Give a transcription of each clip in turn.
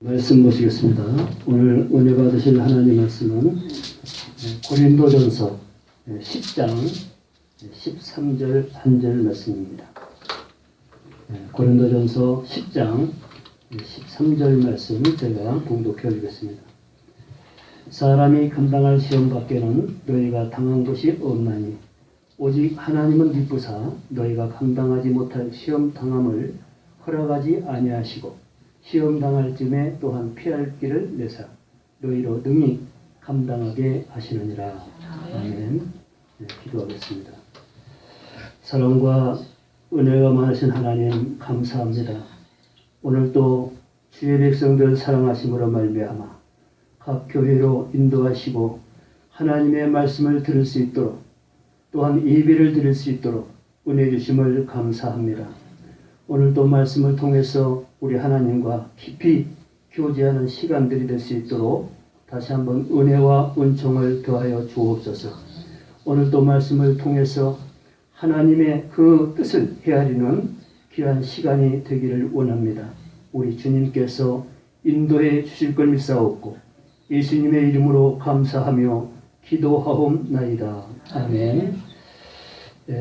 말씀 보시겠습니다. 오늘 은혜 받으실 하나님 말씀은 고린도전서 10장 13절 한절 말씀입니다. 고린도전서 10장 13절 말씀을 제가 봉독해 드리겠습니다. 사람이 감당할 시험 밖에는 너희가 당한 것이 없나니 오직 하나님은 미쁘사 너희가 감당하지 못할 시험 당함을 허락하지 아니하시고 시험 당할 쯤에 또한 피할 길을 내사 너희로 능히 감당하게 하시느니라. 아멘. 기도하겠습니다. 사랑과 은혜가 많으신 하나님 감사합니다. 오늘도 주의 백성들 사랑하심으로 말미암아 각 교회로 인도하시고 하나님의 말씀을 들을 수 있도록 또한 예배를 드릴 수 있도록 은혜 주심을 감사합니다. 오늘도 말씀을 통해서 우리 하나님과 깊이 교제하는 시간들이 될 수 있도록 다시 한번 은혜와 은총을 더하여 주옵소서. 오늘도 말씀을 통해서 하나님의 그 뜻을 헤아리는 귀한 시간이 되기를 원합니다. 우리 주님께서 인도해 주실 걸 믿사옵고 예수님의 이름으로 감사하며 기도하옵나이다. 아멘.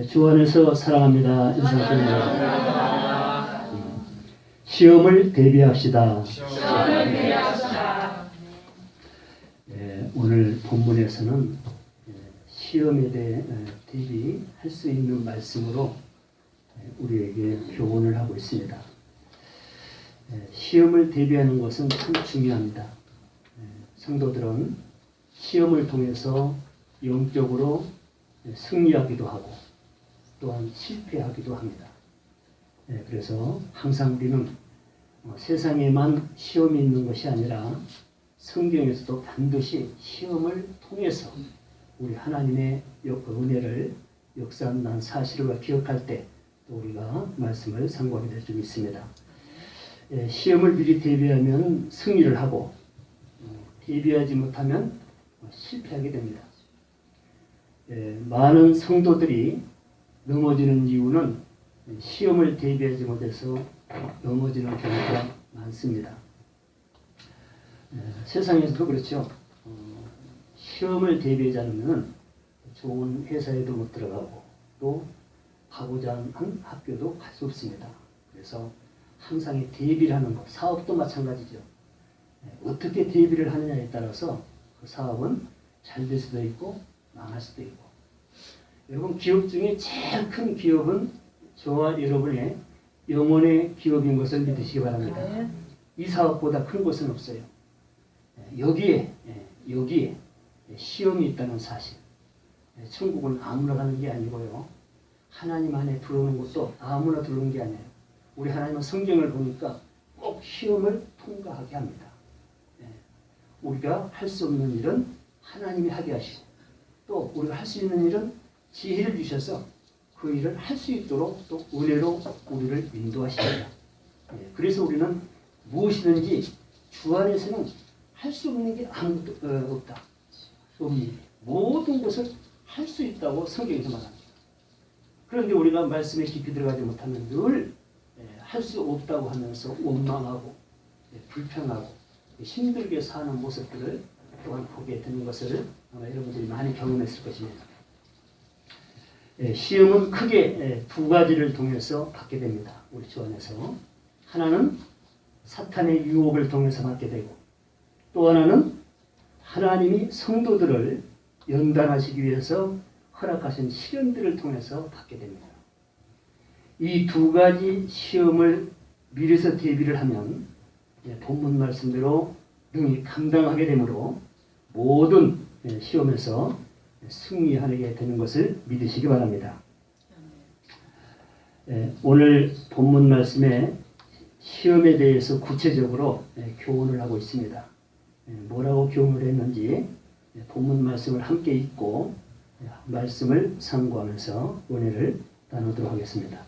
주 안에서 사랑합니다. 인사드립니다. 시험을 대비합시다. 오늘 본문에서는 시험에 대해 대비할 수 있는 말씀으로 우리에게 교훈을 하고 있습니다. 시험을 대비하는 것은 참 중요합니다. 성도들은 시험을 통해서 영적으로 승리하기도 하고 또한 실패하기도 합니다. 그래서 항상 우리는 세상에만 시험이 있는 것이 아니라 성경에서도 반드시 시험을 통해서 우리 하나님의 은혜를 역사한 사실을 기억할 때 또 우리가 말씀을 상고하게 될 줄 믿습니다. 시험을 미리 대비하면 승리를 하고 대비하지 못하면 실패하게 됩니다. 많은 성도들이 넘어지는 이유는 시험을 대비하지 못해서 넘어지는 경우가 많습니다. 세상에서도 그렇죠. 시험을 대비하지 않으면 좋은 회사에도 못 들어가고 또 가고자 하는 학교도 갈 수 없습니다. 그래서 항상 대비를 하는 것, 사업도 마찬가지죠. 어떻게 대비를 하느냐에 따라서 그 사업은 잘 될 수도 있고 망할 수도 있고. 여러분 기업 중에 제일 큰 기업은 저와 여러분의 영혼의 기업인 것을 믿으시기 바랍니다. 이 사업보다 큰 것은 없어요. 여기에 시험이 있다는 사실. 천국은 아무나 가는 게 아니고요. 하나님 안에 들어오는 것도 아무나 들어오는 게 아니에요. 우리 하나님은 성경을 보니까 꼭 시험을 통과하게 합니다. 우리가 할 수 없는 일은 하나님이 하게 하시고 또 우리가 할 수 있는 일은 지혜를 주셔서 그 일을 할 수 있도록 또 은혜로 우리를 인도하십니다. 그래서 우리는 무엇이든지 주 안에서는 할 수 없는 게 아무것도 없다. 모든 것을 할 수 있다고 성경에서 말합니다. 그런데 우리가 말씀에 깊이 들어가지 못하면 늘 할 수 없다고 하면서 원망하고 불평하고 힘들게 사는 모습들을 또한 보게 되는 것을 아마 여러분들이 많이 경험했을 것입니다. 시험은 크게 두 가지를 통해서 받게 됩니다. 우리 주 안에서. 하나는 사탄의 유혹을 통해서 받게 되고 또 하나는 하나님이 성도들을 연단하시기 위해서 허락하신 시련들을 통해서 받게 됩니다. 이 두 가지 시험을 미리서 대비를 하면 본문 말씀대로 능히 감당하게 되므로 모든 시험에서 승리하게 되는 것을 믿으시기 바랍니다. 오늘 본문 말씀에 시험에 대해서 구체적으로 교훈을 하고 있습니다. 뭐라고 교훈을 했는지 본문 말씀을 함께 읽고 말씀을 상고하면서 은혜를 나누도록 하겠습니다.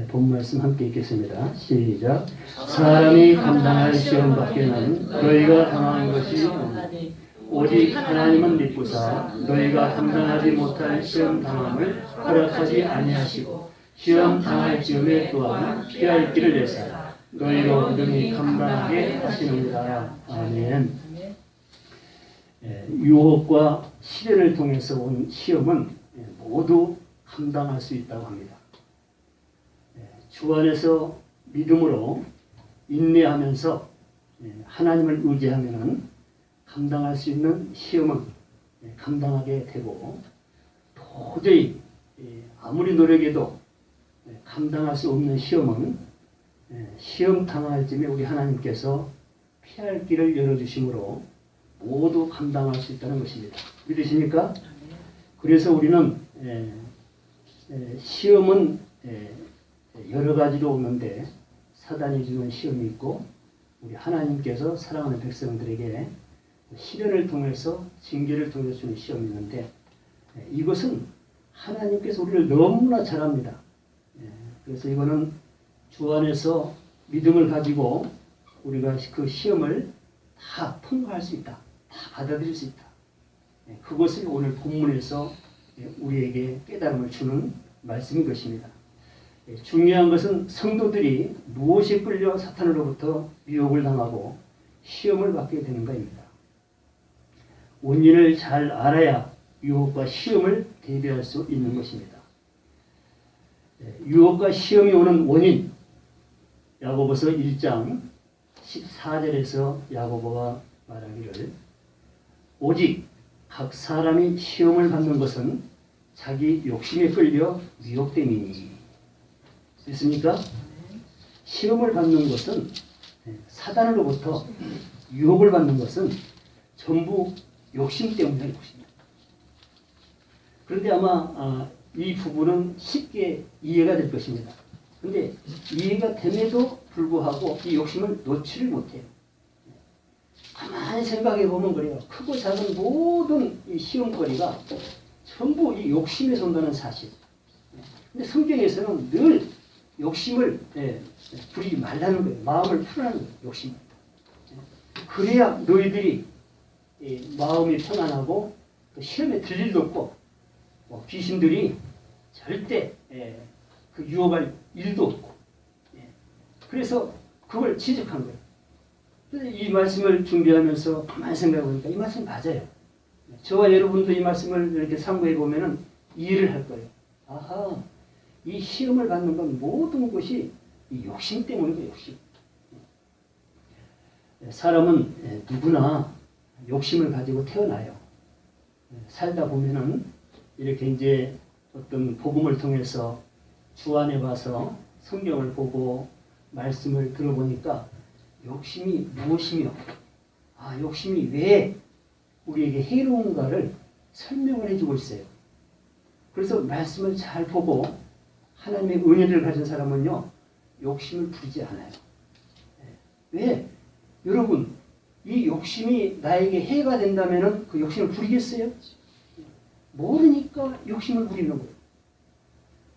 본문 말씀 함께 읽겠습니다. 시작. 사람이 감당할 시험 밖에는 너희가 당한 것이 없나니 오직 하나님은 미쁘사 너희가 감당하지 못할 시험 당함을 허락하지 아니하시고 시험 당할 즈음에 또한 피할 길을 내사 너희로 능히 감당하게 하시느니라. 아멘. 유혹과 시련을 통해서 온 시험은 모두 감당할 수 있다고 합니다. 주 안에서 믿음으로 인내하면서 하나님을 의지하면 감당할 수 있는 시험은 감당하게 되고, 도저히 아무리 노력해도 감당할 수 없는 시험은 시험 당할 쯤에 우리 하나님께서 피할 길을 열어주심으로 모두 감당할 수 있다는 것입니다. 믿으십니까? 그래서 우리는 시험은 여러 가지로 오는데, 사단이 주는 시험이 있고 우리 하나님께서 사랑하는 백성들에게 시련을 통해서, 징계를 통해서 주는 시험이 있는데, 이것은 하나님께서 우리를 너무나 잘 압니다. 그래서 이거는 주 안에서 믿음을 가지고 우리가 그 시험을 다 통과할 수 있다. 다 받아들일 수 있다. 그것을 오늘 본문에서 우리에게 깨달음을 주는 말씀인 것입니다. 중요한 것은 성도들이 무엇에 끌려 사탄으로부터 유혹을 당하고 시험을 받게 되는가입니다. 원인을 잘 알아야 유혹과 시험을 대비할 수 있는 것입니다. 유혹과 시험이 오는 원인, 야고보서 1장 14절에서 야고보가 말하기를, 오직 각 사람이 시험을 받는 것은 자기 욕심에 끌려 미혹됨이니. 됐습니까? 시험을 받는 것은, 사단으로부터 유혹을 받는 것은 전부 욕심 때문이라는 것입니다. 그런데 아마 이 부분은 쉽게 이해가 될 것입니다. 그런데 이해가 됨에도 불구하고 이 욕심을 놓지를 못해요. 가만히 생각해 보면 그래요. 크고 작은 모든 이 시험거리가 전부 이 욕심에서 온다는 사실. 근데 성경에서는 늘 욕심을 부리지 말라는 거예요. 마음을 풀라는 거예요. 욕심. 그래야 너희들이 마음이 편안하고 시험에 들 일도 없고, 귀신들이 절대 그 유혹할 일도 없고. 그래서 그걸 지적한 거예요. 이 말씀을 준비하면서 가만히 생각해 보니까 이 말씀 맞아요. 저와 여러분도 이 말씀을 이렇게 참고해 보면은 이해를 할 거예요. 아하, 이 시험을 받는 건 모든 것이 이 욕심 때문이에요. 욕심. 사람은 누구나 욕심을 가지고 태어나요. 살다 보면은 이렇게 이제 어떤 복음을 통해서 주 안에 와서 성경을 보고 말씀을 들어보니까 욕심이 무엇이며, 욕심이 왜 우리에게 해로운가를 설명을 해주고 있어요. 그래서 말씀을 잘 보고 하나님의 은혜를 가진 사람은요, 욕심을 부리지 않아요. 왜? 여러분, 이 욕심이 나에게 해가 된다면 그 욕심을 부리겠어요? 모르니까 욕심을 부리는 거예요.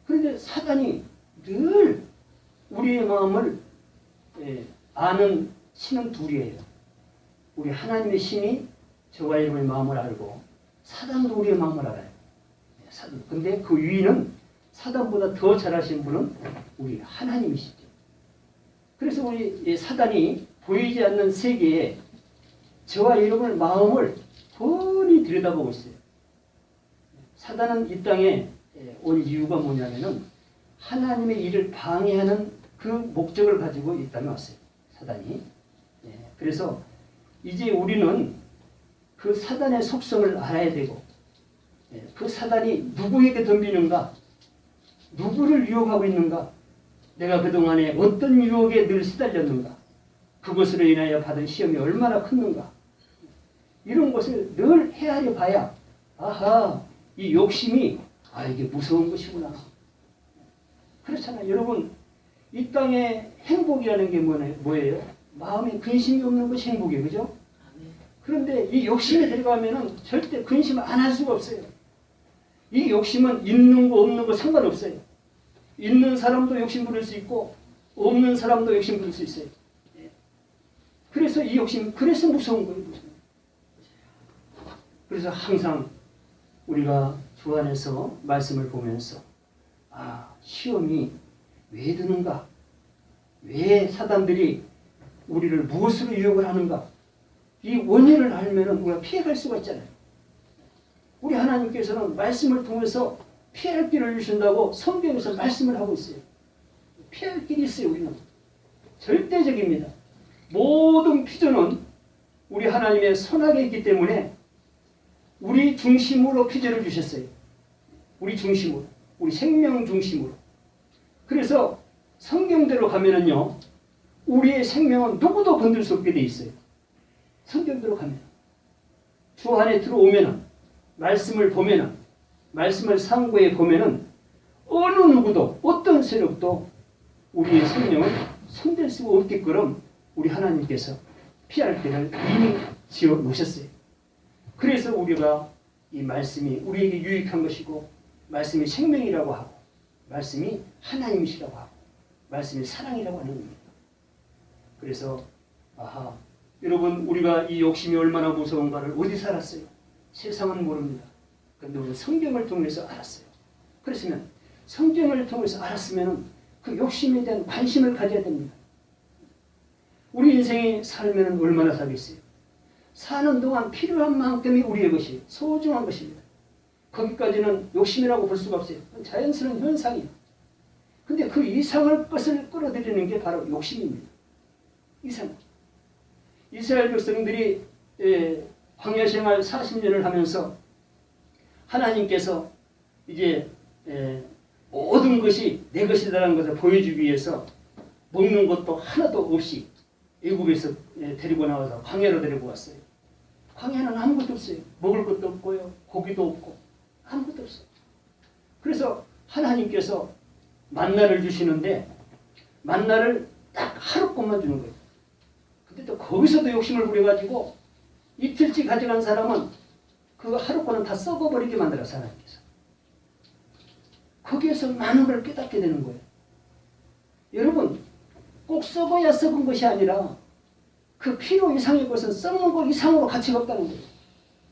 그런데 사단이 늘 우리의 마음을 아는 신은 둘이에요. 우리 하나님의 신이 저와 여러분의 마음을 알고, 사단도 우리의 마음을 알아요. 사단. 근데 그 위는 사단보다 더 잘하신 분은 우리 하나님이시죠. 그래서 우리 사단이 보이지 않는 세계에 저와 여러분의 마음을 뻔히 들여다보고 있어요. 사단은 이 땅에 온 이유가 뭐냐면은 하나님의 일을 방해하는 그 목적을 가지고 이 땅에 왔어요. 사단이. 그래서 이제 우리는 그 사단의 속성을 알아야 되고, 그 사단이 누구에게 덤비는가, 누구를 유혹하고 있는가, 내가 그동안에 어떤 유혹에 늘 시달렸는가, 그것으로 인하여 받은 시험이 얼마나 컸는가, 이런 것을 늘 헤아려 봐야, 아하, 이 욕심이 이게 무서운 것이구나. 그렇잖아요. 여러분, 이 땅에 행복이라는 게 뭐예요? 마음에 근심이 없는 것이 행복이에요. 그죠? 그런데 이 욕심에 들어가면은 절대 근심 안 할 수가 없어요. 이 욕심은 있는 거 없는 거 상관없어요. 있는 사람도 욕심 부릴 수 있고 없는 사람도 욕심 부릴 수 있어요. 그래서 이 욕심, 그래서 무서운 거예요. 그래서 항상 우리가 주 안에서 말씀을 보면서 시험이 왜 드는가? 왜 사단들이 우리를 무엇으로 유혹을 하는가? 이 원인을 알면 우리가 피해갈 수가 있잖아요. 우리 하나님께서는 말씀을 통해서 피할 길을 주신다고 성경에서 말씀을 하고 있어요. 피할 길이 있어요. 우리는 절대적입니다. 모든 피조는 우리 하나님의 손아래에 있기 때문에 우리 중심으로 피조를 주셨어요. 우리 중심으로, 우리 생명 중심으로. 그래서 성경대로 가면은요, 우리의 생명은 누구도 건들 수 없게 돼 있어요. 성경대로 가면 주 안에 들어오면은, 말씀을 보면은, 말씀을 상고해 보면은 어느 누구도, 어떤 세력도 우리의 생명을 손댈 수가 없게끔 우리 하나님께서 피할 길을 이미 지어 놓으셨어요. 그래서 우리가 이 말씀이 우리에게 유익한 것이고, 말씀이 생명이라고 하고, 말씀이 하나님이시라고 하고, 말씀이 사랑이라고 하는 겁니다. 그래서 여러분, 우리가 이 욕심이 얼마나 무서운가를 어디서 알았어요? 세상은 모릅니다. 그런데 우리는 성경을 통해서 알았어요. 그렇으면 성경을 통해서 알았으면 그 욕심에 대한 관심을 가져야 됩니다. 우리 인생이 살면 얼마나 살겠어요? 사는 동안 필요한 만큼이 우리의 것이 소중한 것입니다. 거기까지는 욕심이라고 볼 수가 없어요. 자연스러운 현상이에요. 근데 그 이상의 것을 끌어들이는 게 바로 욕심입니다. 이상. 이스라엘 백성들이 광야 생활 40년을 하면서 하나님께서 이제 모든 것이 내 것이라는 것을 보여주기 위해서 먹는 것도 하나도 없이 애굽에서 데리고 나와서 광야로 데리고 왔어요. 광야는 아무것도 없어요. 먹을 것도 없고요. 고기도 없고 아무것도 없어요. 그래서 하나님께서 만나를 주시는데 만나를 딱 하루권만 주는 거예요. 근데 또 거기서도 욕심을 부려가지고 이틀치 가져간 사람은 그 하루권은 다 썩어버리게 만들어서 하나님께서. 거기에서 많은 걸 깨닫게 되는 거예요. 여러분, 꼭 썩어야 썩은 것이 아니라 그 필요 이상의 것은 썩는 것 이상으로 가치가 없다는 거예요.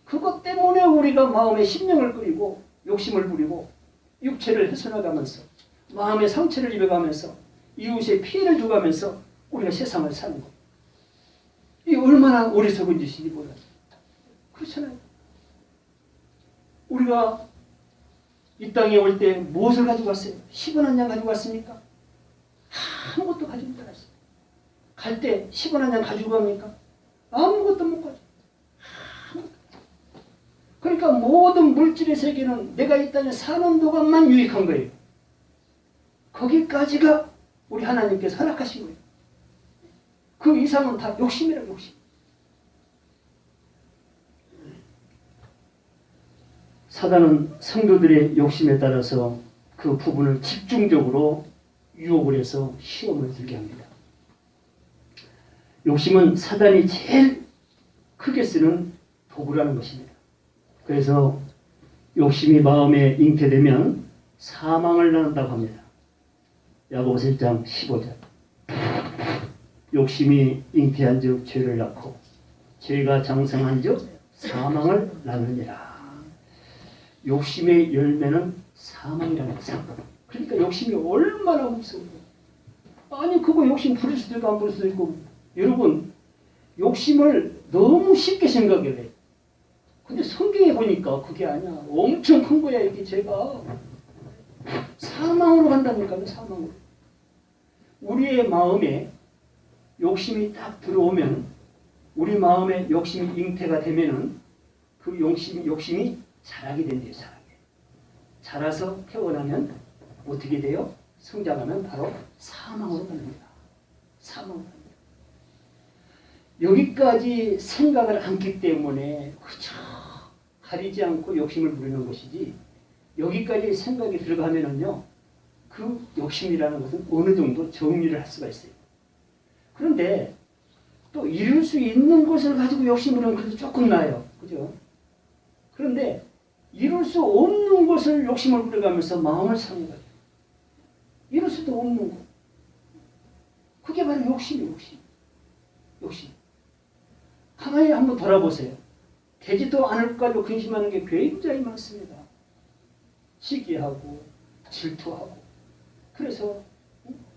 그것 때문에 우리가 마음에 심령을 끓이고 욕심을 부리고 육체를 훼손해가면서 마음의 상처를 입어가면서 이웃에 피해를 주가면서 우리가 세상을 사는 거예요. 이 얼마나 어리석은 짓인지 몰라요. 그렇잖아요. 우리가 이 땅에 올 때 무엇을 가지고 왔어요? 10원 한 장 가지고 왔습니까? 아무것도 가지고 못 갔어요. 갈 때 10원 한 장 가지고 갑니까? 아무것도 못 가져. 그러니까 모든 물질의 세계는 내가 이 땅에 사는 동안만 유익한 거예요. 거기까지가 우리 하나님께서 허락하신 거예요. 그 이상은 다 욕심이라고, 욕심. 사단은 성도들의 욕심에 따라서 그 부분을 집중적으로 유혹을 해서 시험을 들게 합니다. 욕심은 사단이 제일 크게 쓰는 도구라는 것입니다. 그래서 욕심이 마음에 잉태되면 사망을 낳는다고 합니다. 야고보서 1장 15절. 욕심이 잉태한 즉 죄를 낳고 죄가 장성한 즉 사망을 낳느니라. 욕심의 열매는 사망이라는 거죠. 그러니까 욕심이 얼마나 무서워요. 아니 그거 욕심 부릴 수도 있고 안 부릴 수도 있고. 여러분, 욕심을 너무 쉽게 생각을 해요. 근데 성경에 보니까 그게 아니야. 엄청 큰 거야 이게 죄가. 사망으로 간다니까요. 사망으로. 우리의 마음에 욕심이 딱 들어오면, 우리 마음에 욕심이 잉태가 되면은 그 욕심이 자라게 된대요. 자라서 태어나면 어떻게 돼요? 성장하면 바로 사망으로 갑니다. 사망으로 갑니다. 여기까지 생각을 않기 때문에 그저 가리지 않고 욕심을 부리는 것이지, 여기까지 생각이 들어가면은요, 그 욕심이라는 것은 어느 정도 정리를 할 수가 있어요. 그런데 또 이룰 수 있는 것을 가지고 욕심을 하면 그래도 조금 나아요. 그죠? 그런데 이룰 수 없는 것을 욕심을 부려가면서 마음을 상해 가요. 이룰 수도 없는 것. 그게 바로 욕심이에요. 욕심. 가만히 한번 돌아보세요. 되지도 않을 거 가지고 근심하는 게 굉장히 많습니다. 시기하고 질투하고. 그래서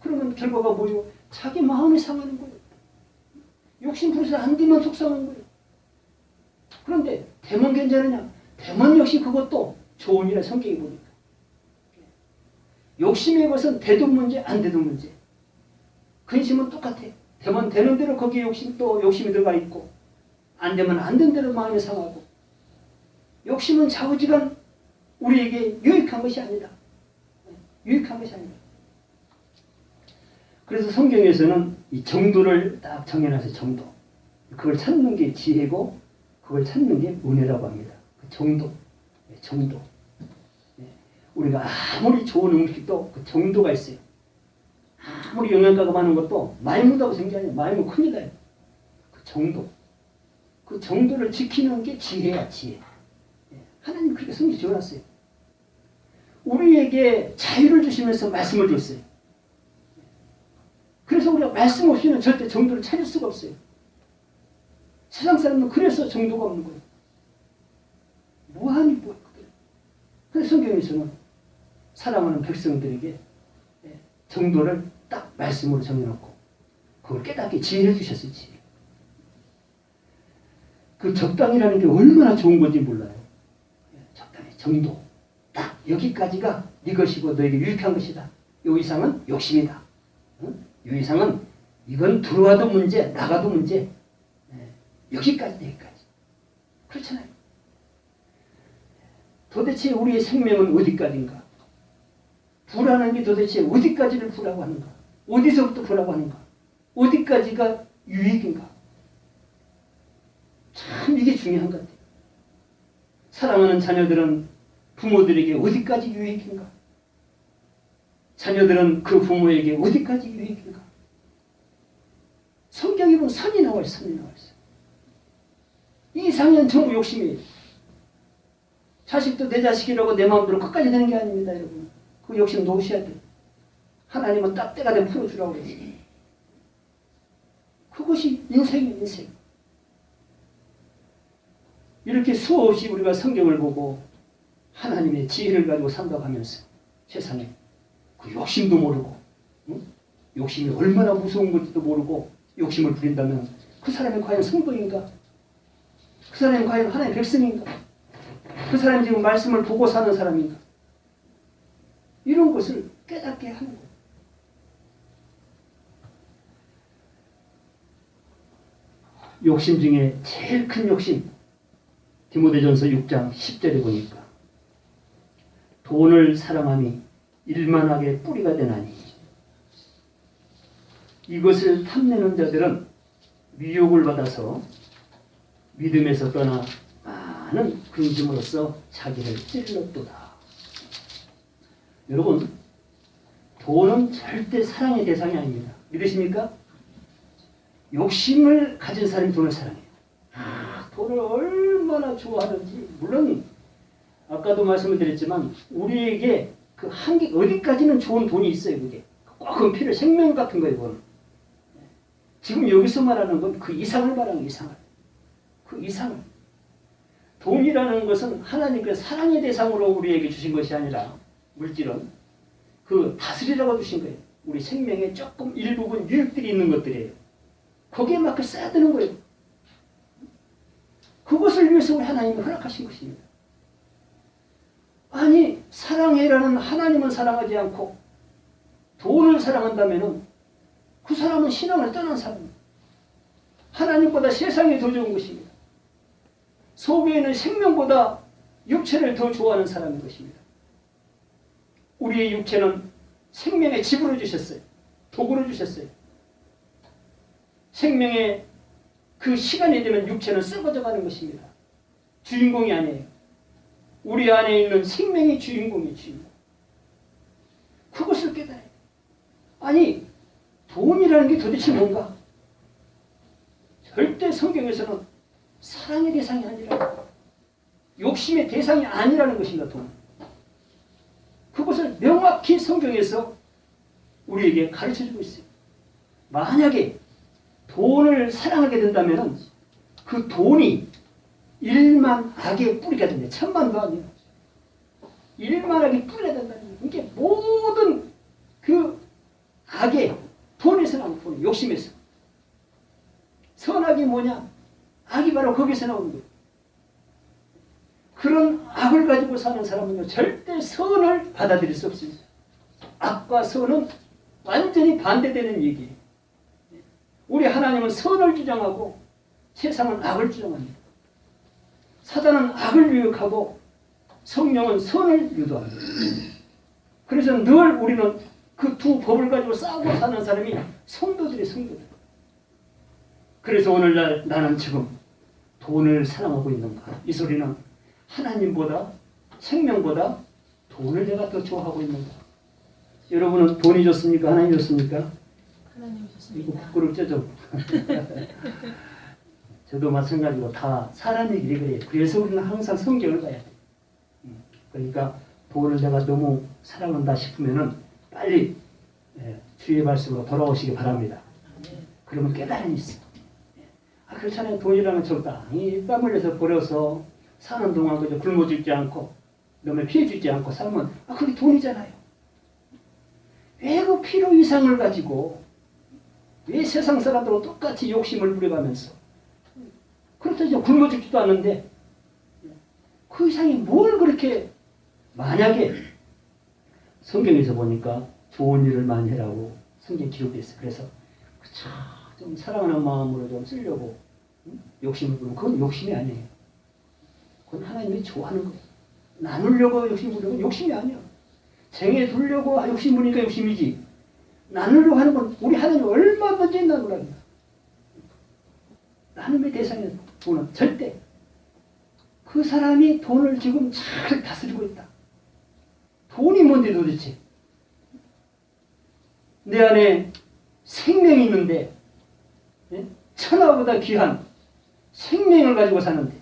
그러면 결과가 뭐죠? 자기 마음이 상하는 거예요. 욕심 부려서 안 되면 속상한 거예요. 그런데 대만 괜찮으냐? 대만 역시 그것도 좋은 일이라 성격이 보니까. 욕심의 것은 돼도 문제, 안 돼도 문제. 근심은 똑같아. 되면 되는 대로 거기에 욕심이 들어가 있고, 안 되면 안 된 대로 마음이 상하고. 욕심은 좌우지간 우리에게 유익한 것이 아니다. 유익한 것이 아니다. 그래서 성경에서는 이 정도를 딱 정해놔서 정도. 그걸 찾는 게 지혜고, 그걸 찾는 게 은혜라고 합니다. 그 정도. 정도. 우리가 아무리 좋은 음식도 그 정도가 있어요. 아무리 영양가가 많은 것도 많이 묻다고 생각이 아니에요. 많이 묻으면 큰일 나요. 그 정도. 그 정도를 지키는 게 지혜야, 지혜. 하나님 그렇게 성경 지어놨어요. 우리에게 자유를 주시면서 말씀을 줬어요. 그래서 우리가 말씀 없이는 절대 정도를 찾을 수가 없어요. 세상 사람은 그래서 정도가 없는 거예요. 무한히 뭐야. 그래서 성경에서는 사랑하는 백성들에게 정도를 딱 말씀으로 정해놓고 그걸 깨닫게 지혜를 주셨어요. 지혜. 그 적당이라는 게 얼마나 좋은 건지 몰라요. 적당히 정도. 딱 여기까지가 네 것이고 너에게 유익한 것이다. 요 이상은 욕심이다. 요 이상은 이건 들어와도 문제, 나가도 문제. 여기까지. 그렇잖아요. 도대체 우리의 생명은 어디까지인가? 부라는 게 도대체 어디까지를 부라고 하는가? 어디서부터 부라고 하는가? 어디까지가 유익인가? 참 이게 중요한 것 같아요. 사랑하는 자녀들은 부모들에게 어디까지 유익인가? 자녀들은 그 부모에게 어디까지 유익인가? 성경에 보면 선이 나와 있어요. 선이 나와 있어요. 이 이상은 전부 욕심이에요. 자식도 내 자식이라고 내 마음대로 끝까지 되는 게 아닙니다, 여러분. 그 욕심 놓으셔야 돼요. 하나님은 딱 때가 되면 풀어주라고 그랬어요. 그것이 인생이에요, 인생. 이렇게 수없이 우리가 성경을 보고 하나님의 지혜를 가지고 산다고 하면서 세상에 그 욕심도 모르고, 응? 욕심이 얼마나 무서운 건지도 모르고 욕심을 부린다면 그 사람이 과연 성도인가? 그 사람이 과연 하나님의 백성인가? 그 사람이 지금 말씀을 보고 사는 사람인가? 이런 것을 깨닫게 하는 거예요. 욕심 중에 제일 큰 욕심, 디모데전서 6장 10절에 보니까 돈을 사랑함이 일만하게 뿌리가 되나니 이것을 탐내는 자들은 미혹을 받아서 믿음에서 떠나 많은 근심으로써 자기를 찔렀도다. 여러분, 돈은 절대 사랑의 대상이 아닙니다. 믿으십니까? 욕심을 가진 사람이 돈을 사랑해요. 돈을 얼마나 좋아하는지. 물론 아까도 말씀을 드렸지만 우리에게 그 한계 어디까지는 좋은 돈이 있어요. 그게 꼭 필요 생명 같은 거예요. 그건. 지금 여기서 말하는 건 그 이상을 말하는 거예요. 이상을. 그 이상을. 돈이라는 것은 하나님께서 사랑의 대상으로 우리에게 주신 것이 아니라 물질은 그 다스리라고 주신 거예요. 우리 생명에 조금 일부분 유익들이 있는 것들이에요. 거기에 맞게 써야 되는 거예요. 그것을 위해서 우리 하나님이 허락하신 것입니다. 아니 사랑해라는 하나님은 사랑하지 않고 돈을 사랑한다면 그 사람은 신앙을 떠난 사람입니다. 하나님보다 세상이 더 좋은 것입니다. 속에는 생명보다 육체를 더 좋아하는 사람인 것입니다. 우리의 육체는 생명의 집으로 주셨어요. 도구로 주셨어요. 생명의 그 시간이 되면 육체는 썩어져 가는 것입니다. 주인공이 아니에요. 우리 안에 있는 생명의 주인공이 주인공. 그것을 깨달아요. 아니 돈이라는 게 도대체 뭔가? 절대 성경에서는 사랑의 대상이 아니라 욕심의 대상이 아니라는 것입니다. 돈. 그것을 명확히 성경에서 우리에게 가르쳐주고 있어요. 만약에 돈을 사랑하게 된다면 그 돈이 일만 악의 뿌리가 된다. 천만도 아니에요. 일만 악의 뿌리가 된다는 거예요. 이게 모든 그 악의 돈에서 나온 돈, 욕심에서. 선악이 뭐냐? 악이 바로 거기서 나오는 거예요. 그런 악을 가지고 사는 사람은요, 절대 선을 받아들일 수 없습니다. 악과 선은 완전히 반대되는 얘기예요. 우리 하나님은 선을 주장하고 세상은 악을 주장합니다. 사단은 악을 유혹하고 성령은 선을 유도합니다. 그래서 늘 우리는 그 두 법을 가지고 싸우고 사는 사람이 성도들이 성도들. 그래서 오늘날 나는 지금 돈을 사랑하고 있는가? 이 소리는 하나님보다 생명보다 돈을 내가 더 좋아하고 있는가? 여러분은 돈이 좋습니까? 하나님이 좋습니까? 하나님이 좋습니다. 이거 부끄럽죠 좀. 저도 마찬가지로 다 사람의 길이 그래요. 그래서 우리는 항상 성경을 봐야 돼요. 그러니까 돈을 내가 너무 사랑한다 싶으면은 빨리 주의 말씀으로 돌아오시기 바랍니다. 그러면 깨달음이 있어요. 그렇잖아요. 돈이라는 적당히 땀 흘려서 벌어서 사는 동안 그저 굶어 죽지 않고 너무 피해 주지 않고 살면 그게 돈이잖아요. 왜 그 필요 이상을 가지고 왜 세상 사람들하고 똑같이 욕심을 부려가면서 그렇다고 이제 굶어 죽지도 않는데 그 이상이 뭘 그렇게 만약에 성경에서 보니까 좋은 일을 많이 해라고 성경 기록되어 있어요. 그래서 그쵸, 좀 사랑하는 마음으로 좀 쓰려고 욕심을 부르면 그건 욕심이 아니에요. 그건 하나님이 좋아하는 거예요. 나누려고 욕심 부리는 건 욕심이 아니야. 쟁여 두려고 욕심 부리니까 욕심이지. 나누려고 하는 건 우리 하나님 얼마든지 나누랍니다. 나눔의 대상에 돈은 절대. 그 사람이 돈을 지금 잘 다스리고 있다. 돈이 뭔데 도대체? 내 안에 생명이 있는데 천하보다 귀한 생명을 가지고 사는데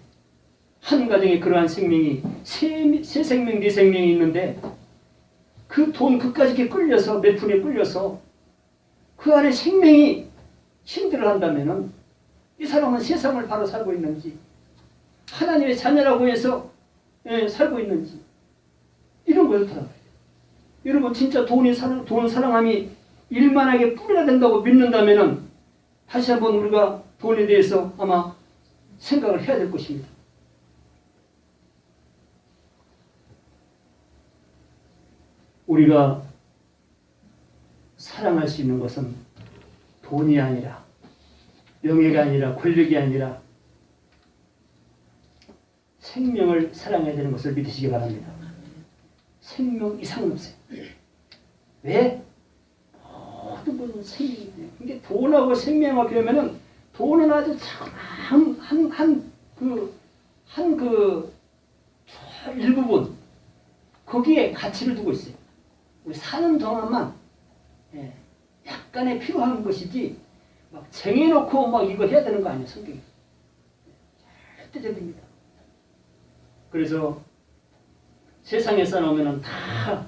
한 가정에 그러한 생명이 세 생명, 네 생명이 있는데 그 돈 그까지 이렇게 끌려서 몇 푼에 끌려서 그 안에 생명이 힘들어 한다면은 이 사람은 세상을 바로 살고 있는지 하나님의 자녀라고 해서 살고 있는지 이런 거를 돌아봐야 돼요. 여러분 진짜 돈 사랑함이 일만하게 뿌리가 된다고 믿는다면은 다시 한번 우리가 돈에 대해서 아마 생각을 해야 될 것입니다. 우리가 사랑할 수 있는 것은 돈이 아니라 명예가 아니라 권력이 아니라 생명을 사랑해야 되는 것을 믿으시기 바랍니다. 생명 이상은 없어요. 왜? 모든 것은 생명이에요. 근데 돈하고 생명하고 그러면은 돈은 아주 한 일부분 거기에 가치를 두고 있어요. 우리 사는 동안만 약간의 필요한 것이지 막 쟁여놓고 막 이거 해야 되는 거 아니에요. 성경이 절대 됩니다. 그래서 세상에 쌓아놓으면 다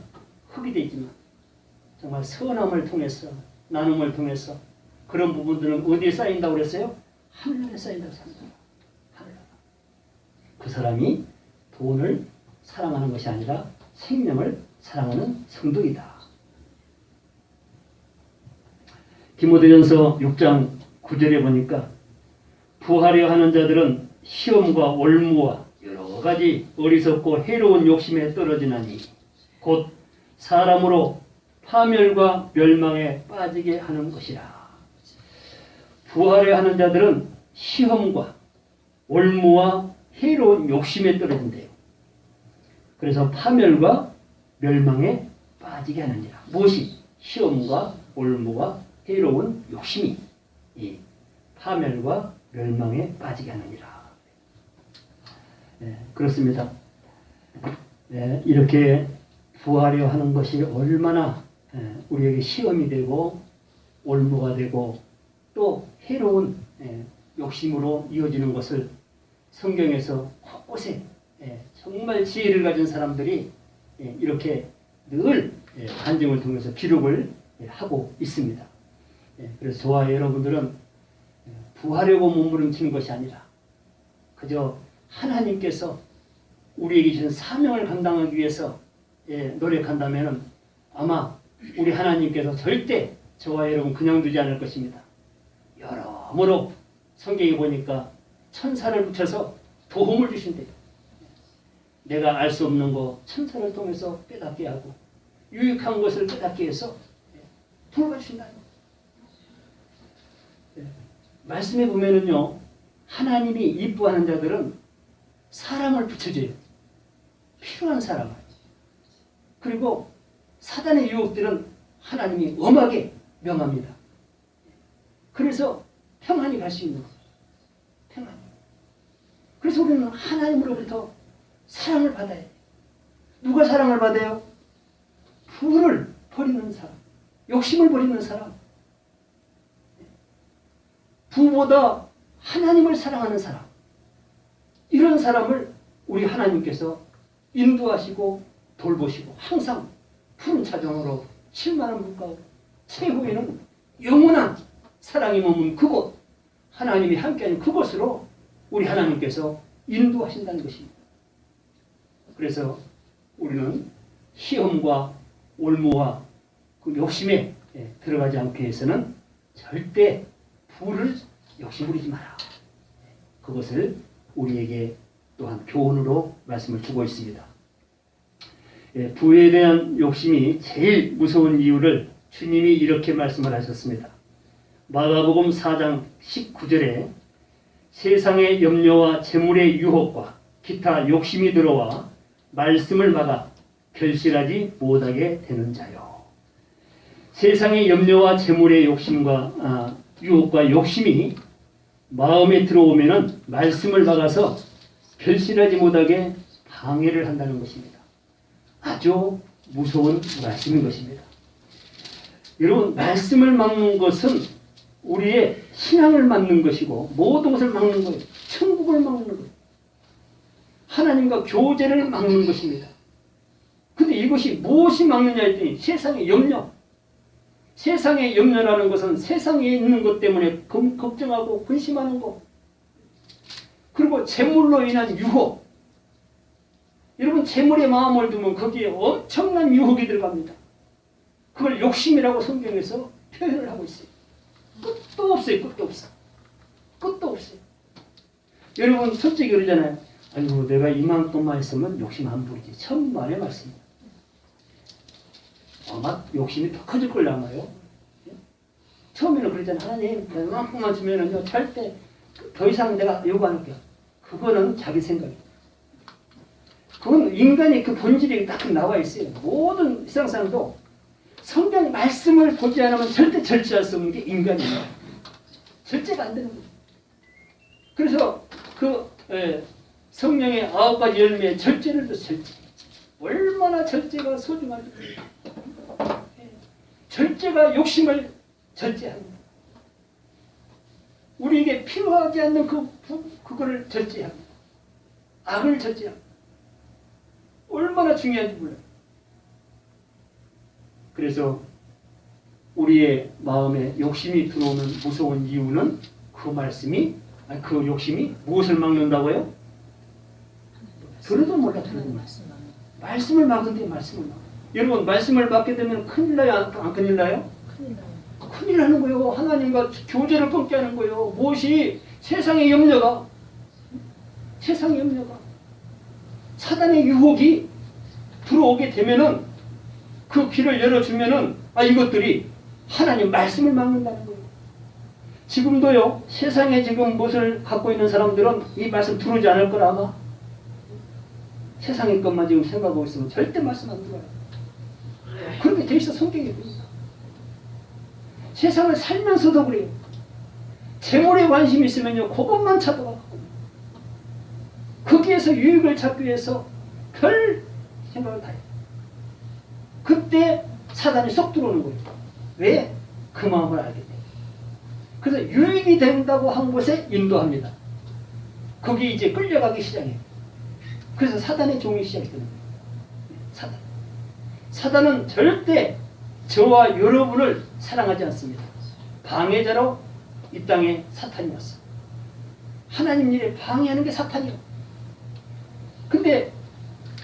흙이 되지만 정말 선함을 통해서 나눔을 통해서 그런 부분들은 어디에 쌓인다고 그랬어요? 하늘에 쌓인다고 합니다. 하늘에. 그 사람이 돈을 사랑하는 것이 아니라 생명을 사랑하는 성도이다. 디모데전서 6장 9절에 보니까 부하려 하는 자들은 시험과 올무와 여러 가지 어리석고 해로운 욕심에 떨어지나니 곧 사람으로 파멸과 멸망에 빠지게 하는 것이라. 부하려 하는 자들은 시험과 올무와 해로운 욕심에 떨어진대요. 그래서 파멸과 멸망에 빠지게 하느니라. 무엇이? 시험과 올무와 해로운 욕심이 이 파멸과 멸망에 빠지게 하느니라. 그렇습니다. 이렇게 부하려 하는 것이 얼마나 우리에게 시험이 되고 올무가 되고 또 해로운 욕심으로 이어지는 것을 성경에서 곳곳에 정말 지혜를 가진 사람들이 이렇게 늘 간증을 통해서 기록을 하고 있습니다. 그래서 저와 여러분들은 부하려고 몸부림치는 것이 아니라 그저 하나님께서 우리에게 주신 사명을 감당하기 위해서 노력한다면 아마 우리 하나님께서 절대 저와 여러분 그냥 두지 않을 것입니다. 여러모로 성경에 보니까 천사를 붙여서 도움을 주신대요. 내가 알 수 없는 거 천사를 통해서 깨닫게 하고 유익한 것을 깨닫게 해서 돌봐주신다는 거예요. 말씀에 보면은요, 하나님이 이뻐하는 자들은 사람을 붙여줘요. 필요한 사람을. 그리고 사단의 유혹들은 하나님이 엄하게 명합니다. 그래서 평안히 갈 수 있는 거예요. 평안히. 그래서 우리는 하나님으로부터 사랑을 받아야 돼요. 누가 사랑을 받아요? 부를 버리는 사람, 욕심을 버리는 사람, 부보다 하나님을 사랑하는 사람, 이런 사람을 우리 하나님께서 인도하시고 돌보시고 항상 푸른 차정으로 7만원 물가로 최후에는 영원한 사랑이 머문 그곳, 하나님이 함께하는 그곳으로 우리 하나님께서 인도하신다는 것입니다. 그래서 우리는 시험과 올무와 그 욕심에 들어가지 않기 위해서는 절대 부를 욕심부리지 마라. 그것을 우리에게 또한 교훈으로 말씀을 주고 있습니다. 부에 대한 욕심이 제일 무서운 이유를 주님이 이렇게 말씀을 하셨습니다. 마가복음 4장 19절에 세상의 염려와 재물의 유혹과 기타 욕심이 들어와 말씀을 막아 결실하지 못하게 되는 자요. 세상의 염려와 재물의 욕심과 유혹과 욕심이 마음에 들어오면은 말씀을 막아서 결실하지 못하게 방해를 한다는 것입니다. 아주 무서운 말씀인 것입니다. 여러분, 말씀을 막는 것은 우리의 신앙을 막는 것이고 모든 것을 막는 거예요. 천국을 막는 거예요. 하나님과 교제를 막는 것입니다. 근데 이것이 무엇이 막느냐 했더니 세상의 염려. 세상의 염려라는 것은 세상에 있는 것 때문에 걱정하고 근심하는 것. 그리고 재물로 인한 유혹. 여러분, 재물에 마음을 두면 거기에 엄청난 유혹이 들어갑니다. 그걸 욕심이라고 성경에서 표현을 하고 있어요. 끝도 없어요. 끝도 없어. 끝도 없어요. 여러분, 솔직히 그러잖아요. 아이고, 내가 이만큼만 했으면 욕심 안 부리지. 천만의 말씀이에요. 아마 욕심이 더 커질 걸 아마요. 처음에는 그러잖아요. 하나님, 이만큼만 주면은요, 절대 더 이상 내가 요구 안 할게요. 그거는 자기 생각이에요. 그건 인간의 그 본질이 딱 나와 있어요. 모든 세상 사람도 성경 말씀을 보지 않으면 절대 절제할 수 없는 게 인간이에요. 절제가 안 되는 거예요. 그래서 그 성령의 9가지 열매의 절제를 또 절제. 얼마나 절제가 소중한지. 절제가 욕심을 절제합니다. 우리에게 필요하지 않는 그거를 절제합니다. 악을 절제합니다. 얼마나 중요한지 몰라요. 그래서 우리의 마음에 욕심이 들어오는 무서운 이유는 그 말씀이, 그 욕심이 무엇을 막는다고요? 들어도 몰라, 들어도 몰라. 말씀을 막은데 말씀을 막. 여러분, 말씀을 막게 되면 큰일 나요? 안 큰일 나요? 큰일 나요. 큰일 나는 거예요. 하나님과 교제를 끊게 하는 거예요. 무엇이? 세상의 염려가, 세상의 염려가, 사단의 유혹이 들어오게 되면은 그 길을 열어주면은 이것들이 하나님 말씀을 막는다는 거예요. 지금도요, 세상에 지금 무엇을 갖고 있는 사람들은 이 말씀 들어오지 않을 거라 아마. 세상의 것만 지금 생각하고 있으면 절대 말씀 안 들어요. 그렇게 돼 있어, 성경에 보니까. 세상을 살면서도 그래요. 재물에 관심이 있으면요, 그것만 찾아가고 거기에서 유익을 찾기 위해서 별 생각을 다 해요. 그때 사단이 쏙 들어오는 거예요. 왜? 그 마음을 알게 돼요. 그래서 유익이 된다고 한 곳에 인도합니다. 거기 이제 끌려가기 시작해요. 그래서 사단의 종이 시작이 되는 거예요. 사단. 사단은 절대 저와 여러분을 사랑하지 않습니다. 방해자로 이 땅에 사탄이 왔어. 하나님 일에 방해하는 게 사탄이요. 근데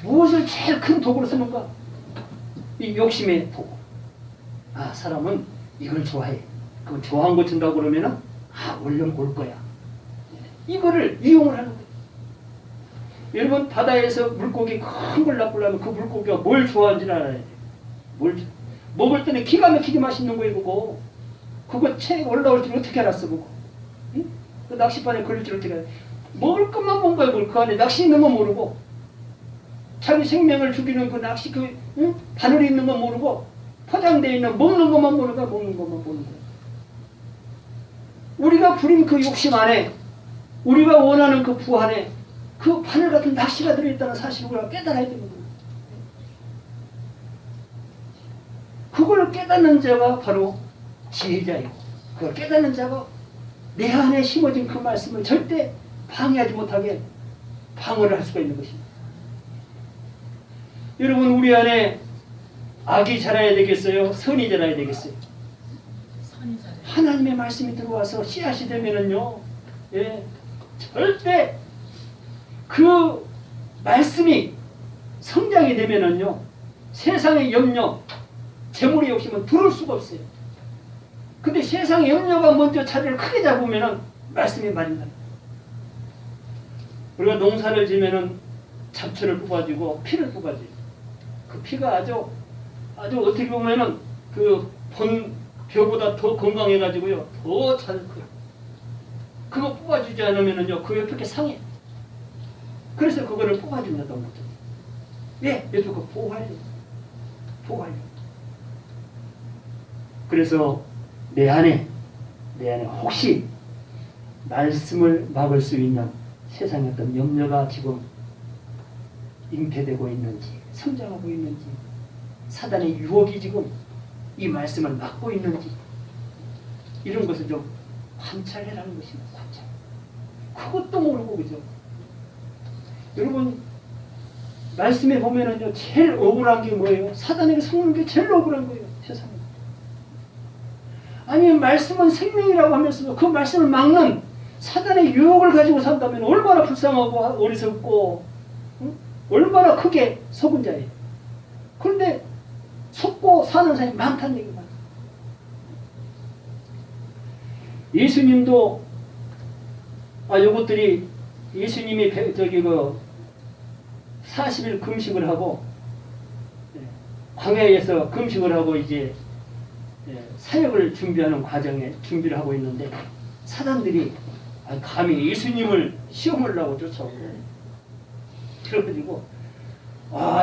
무엇을 제일 큰 도구로 쓰는가? 이 욕심의 도구. 사람은 이걸 좋아해. 그럼 좋아한 거 준다고 그러면은 얼른 올 거야. 이거를 이용을 하는 거예요. 여러분 바다에서 물고기 큰 걸 낚으려면 그 물고기가 뭘 좋아하는지를 알아야 돼요. 먹을 때는 기가 막히게 맛있는 거예요. 그거 채 올라올 줄 어떻게 알았어 그거. 응? 그 낚싯바늘에 걸릴 줄 어떻게 알았어. 먹을 것만 본 거예요. 그 안에 낚시 있는 거 모르고 자기 생명을 죽이는 그 낚시 바늘이 있는 거 모르고 포장되어 있는 먹는 것만 보는 거야. 먹는 것만 보는 거야. 우리가 부린 그 욕심 안에 우리가 원하는 그 부 안에 그 바늘 같은 낚시가 들어있다는 사실을 우리가 깨달아야 되는 거예요. 그걸 깨닫는 자가 바로 지혜자이고 그걸 깨닫는 자가 내 안에 심어진 그 말씀을 절대 방해하지 못하게 방어를 할 수가 있는 것입니다. 여러분 우리 안에 악이 자라야 되겠어요? 선이 자라야 되겠어요? 하나님의 말씀이 들어와서 씨앗이 되면은요, 절대 그 말씀이 성장이 되면은요, 세상의 염려, 재물의 욕심은 들어올 수가 없어요. 근데 세상의 염려가 먼저 자리를 크게 잡으면은 말씀이 말인다. 우리가 농사를 지면은 잡초를 뽑아주고 피를 뽑아줘요. 그 피가 아주 어떻게 보면은 그 본 벼보다 더 건강해가지고요, 더 잘 커요. 그거 뽑아주지 않으면은요, 그 옆에 상해. 그래서 그거를 뽑아준다고 못해요. 왜? 옆에 그 보호하려고. 그래서 내 안에 혹시 말씀을 막을 수 있는 세상의 어떤 염려가 지금 잉태되고 있는지, 성장하고 있는지, 사단의 유혹이 지금 이 말씀을 막고 있는지, 이런 것을 좀 관찰해라는 것입니다. 관찰. 그것도 모르고, 그죠? 여러분, 말씀에 보면은요, 제일 억울한 게 뭐예요? 사단에게 속는 게 제일 억울한 거예요, 세상에. 아니, 말씀은 생명이라고 하면서 그 말씀을 막는 사단의 유혹을 가지고 산다면 얼마나 불쌍하고 어리석고, 응? 얼마나 크게 속은 자예요. 그런데 속고 사는 사람이 많다는 얘기만. 예수님도 요것들이 예수님이 40일 금식을 하고 광야에서 금식을 하고 이제 사역을 준비하는 과정에 준비를 하고 있는데 사람들이 감히 예수님을 시험하려고 쫓아오고 그래가지고